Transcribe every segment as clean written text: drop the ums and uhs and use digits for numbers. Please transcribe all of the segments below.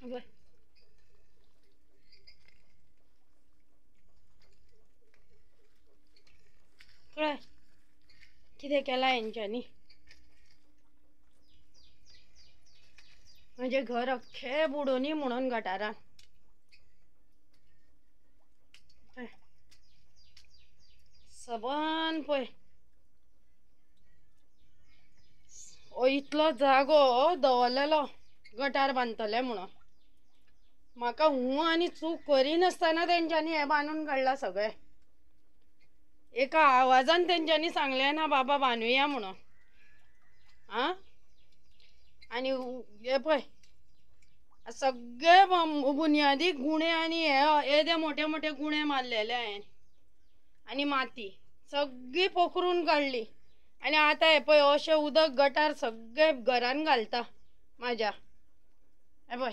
पळय कितें केला हेंच्यांनी. म्हणजे घर अख्खे बुडोनी म्हणून गटारान. सबन पळय इतलो जागो दवरलेलो गटार बांदतले म्हणून. म्हाका आनी चूक करिनासतना तेंच्यांनी हे बांदून काडला सगळे. एका आवाजान तेंच्यांनी सांगले ना बाबा बांदुया म्हणून. आनी हे पळय सगळे बुनयादी गुणे आनी हे मोठे मोठे गुणे मारलेले हांवें. आनी माती सगळी पोखरून काडली. आनी आतां हे पळय अशें उदक गटार सगळे घरान घालता म्हाज्या. हे पळय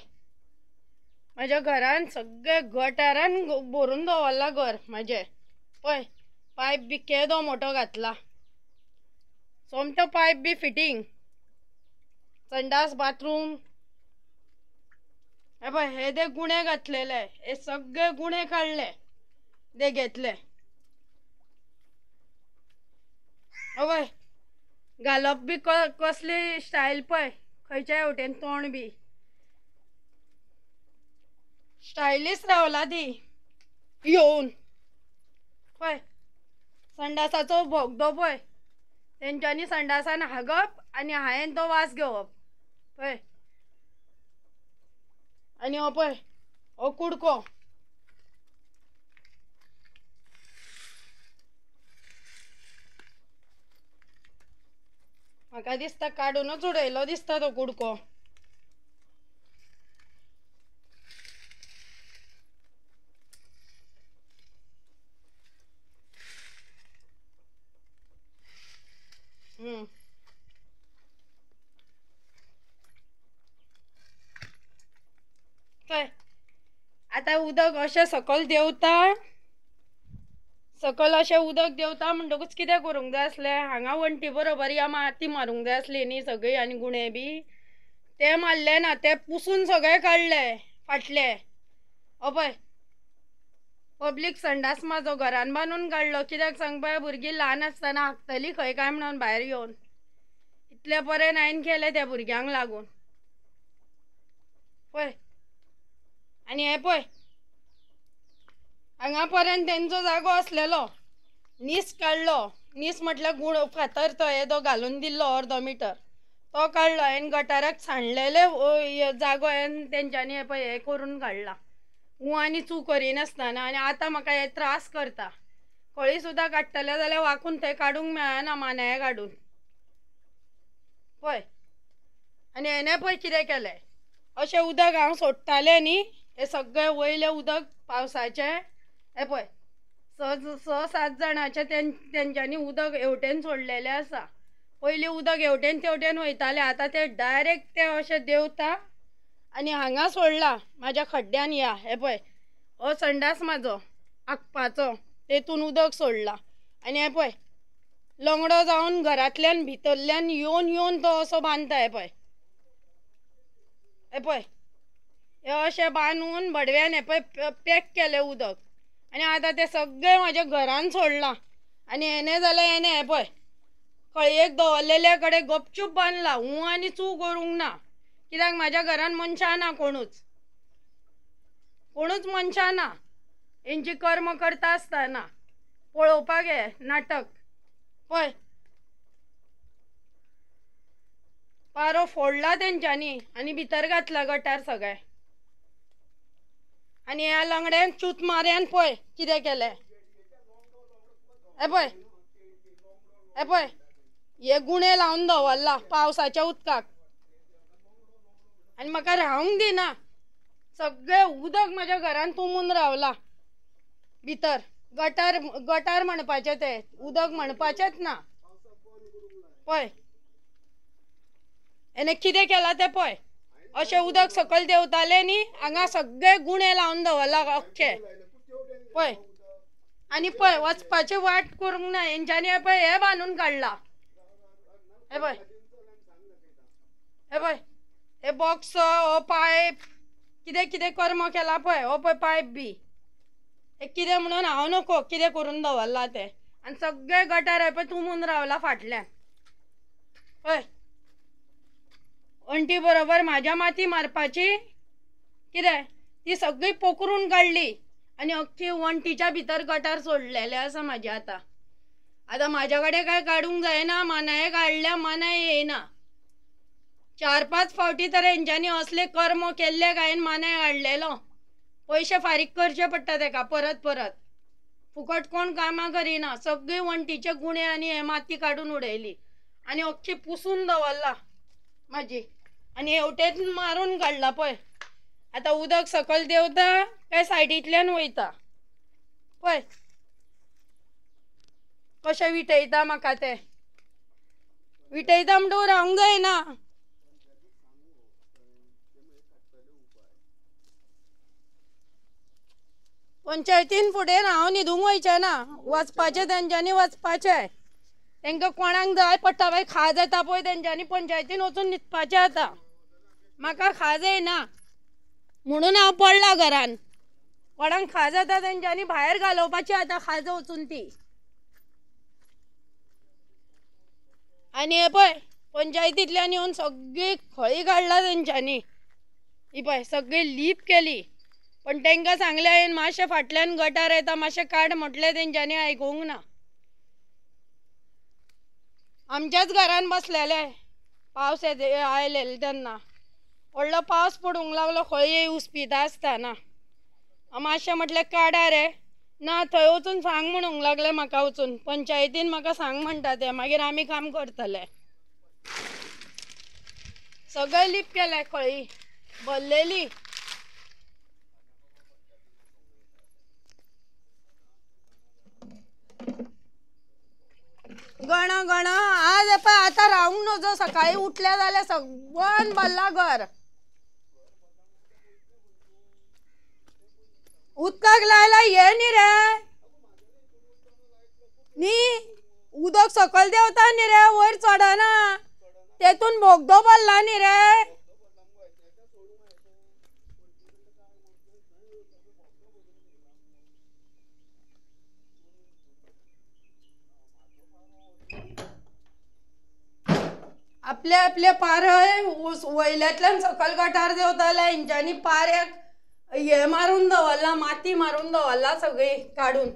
म्हाज्या घरान सगळे गटारान भरून दवरला घर म्हाजें. पळय पायप बी केदो मोठो घातला. सोमतो पायप बी फिटींग. संडास बाथरूम हे पळय हे ते गुणे घातलेले. हे सगळे गुणे काडले ते घेतले. पळय घालप बी कसली स्टायल पळय. खंयच्याय वटेन तोंड बी स्टायलिश रावला ती येवन. पळय संडासाचो बोगदो पळय तेंच्यांनी संडासान हागप आनी हांवें तो वास घेवप. पळय आनी हो पळय हो कुडको म्हाका दिसता काडूनच उडयलो दिसता तो कुडको. पळय आतां उदक अशें सकयल देंवता. सकयल अशें उदक देंवता म्हणटकूच कितें करूंक जाय आसलें. हांगा वण्टी बरोबर या माती मारूंक जाय आसली न्ही सगळी. आनी गुणे बी ते मारले ना. ते पुसून सगळे काडले फाटले. हो पळय पब्लीक संडास म्हाजो घरान बांदून काडलो. कित्याक सांग पळय भुरगीं ल्हान आसतना हागतलीं खंय काय म्हणून भायर येवन. इतले पर्यंत हांवें केलें त्या भुरग्यांक लागून. पळय आनी हे पळय हांगा पर्यंत तेंचो जागो आसलेलो. नीस काडलो. नीस म्हटल्यार गुण फातर तो येदो घालून दिल्लो अर्दो मिटर तो काडलो हांवें. गटाराक सांडलेले जागो हांवें तेंच्यांनी हे पळय हे करून काडला. आनी चूक करिनासतना. आनी आतां म्हाका हे त्रास करता. कळी सुद्दां काडटले जाल्यार वाकून थंय काडूंक मेळना मानाय काडून. पळय आनी हेणे पळय कितें केलें. अशें उदक हांव सोडटालें न्ही हे सगळे वयले उदक पावसाचें. हे पळय 6-7 जाणांचे तेंच्यांनी उदक हेवटेन सोडलेलें आसा. पयलीं उदक हेवटेन तेवटेन वयतालें. आतां ते डायरेक्ट ते अशें देंवता आनी हांगा सोडला म्हाज्या खड्ड्यान. या हे पळय हो संडास म्हाजो आखपाचो तेतून उदक सोडला. आनी हे पळय लंगडो जावन घरांतल्यान भितरल्यान येवन तो असो बांदता. हे पळय हे पळय हे अशें बांदून बडव्यान हे पळय पॅक केलें उदक. आनी आतां ते सगळे म्हाज्या घरान सोडला. आनी हेणे जाल्यार हेणे हे पळय कळयेक दवरलेले कडेन गपचूप बांदला. आनी चूक करूंक ना. कित्याक म्हाज्या घरान मनशां ना. कोणूच मनशां ना. हेंची कर्म करता आसतना पळोवपाक हे नाटक. पळय पारो फोडला तेंच्यांनी आनी भितर घातला गटार सगळे. आनी ह्या लंगड्यान चूत मारयान पळय कितें केलें. हे पळय हे पळय हे गुणे लावन दवरला पावसाच्या उदकाक. आनी म्हाका रावूंक दिना. सगळे उदक म्हाज्या घरान तुंबून रावला भितर. गटार म्हणपाचें ते उदक म्हणपाचेंच ना. पळय हेणे कितें केलां तें पळय. अशें उदक सकयल देंवतालें न्ही हांगा सगळे गुणे लावन दवरला अख्खे. पळय आनी पळय वचपाची वाट करूंक ना. हेंच्यांनी हे पळय हे बांदून काडला. हे पळय हे पळय हे बॉक्स हो पायप कितें कितें कर्म केला पळय हो पळय पायप बी हे कितें म्हणून हांव नको कितें करून दवरला तें आनी सगळे गटार पळय तुंबून रावला फाटल्यान पळय अंटी बरोबर म्हाज्या माती मारपाची कितें ती सगळी पोखरून काडली आनी अख्खी वंटीच्या भितर गटार सोडलेले आसा म्हाजे आतां म्हाज्या कडेन काय काडूंक जायना मानाये काडल्या मानाय येयना 4-5 फावटी तर हेंच्यांनी असले कर्म केल्ले काय मानाय काडलेलो पयशे फारीक करचे पडटा तेका परत परत फुकट कोण कामां करिना सगळी वंटीचे गुणे आनी हे माती काडून उडयली आनी अख्खी पुसून दवरला म्हाजी आनी हेवटेन मारून काडला पळय आतां उदक सकयल देंवता काय सायडींतल्यान वयता पळय कशें विटयता म्हाका ते विटयता म्हणटून रावंक जायना पंचायतीन फुडें हांव न्हिदूंक वयचें ना वचपाचें तेंच्यांनी वचपाचें तांकां कोणाक जाय पडटा बाय खाज येता पळय तेंच्यांनी पंचायतीन वचून न्हिदपाचें आतां म्हाका खाज येयना म्हणून हांव पडला घरान कोणाक खाज येता तेंच्यांनी भायर घालोवपाची आतां खाज वचून ती आनी हे पळय पंचायतींतल्यान येवन सगळी खळी काडला तेंच्यांनी ही पळय सगळी लीप केली पण तांकां सांगलें हांवें मातशें फाटल्यान गटार येता मातशें काड म्हटलें तेंच्यांनी आयकूंक ना आमच्याच घरान बसलेले पावस आयलेले तेन्ना व्हडलो पावस पडूंक लागलो खळी हुस्पिता आसतना मातशें म्हटलें काडा रे ना थंय वचून सांग म्हणूंक लागलें म्हाका वचून पंचायतीन म्हाका सांग म्हणटा ते मागीर आमी काम करतले सगळें लीप केलें खळी भरलेली गणा गणा आज पळय आतां रावंक नजो सकाळीं उठले जाल्यार सगळ्यान भरला घर उदकाक लायला हे न्ही रे न्ही उदक सकयल देंवता न्ही रे वयर चडना तेतून बोगदो भरला न्ही रे आपले आपले पार वयल्यातल्यान सकयल गटार देंवताले हेंच्यांनी पाऱ्याक हे मारून दवरला माती मारून दवरला सगळी काडून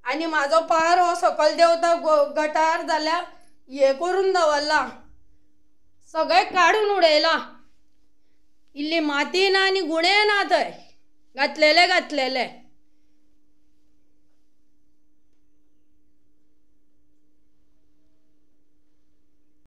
आनी म्हाजो पार हो सकयल देंवता गटार जाल्यार हे करून दवरला सगळे काडून उडयला इल्ली माती ना आनी गुणे ना थंय घातलेले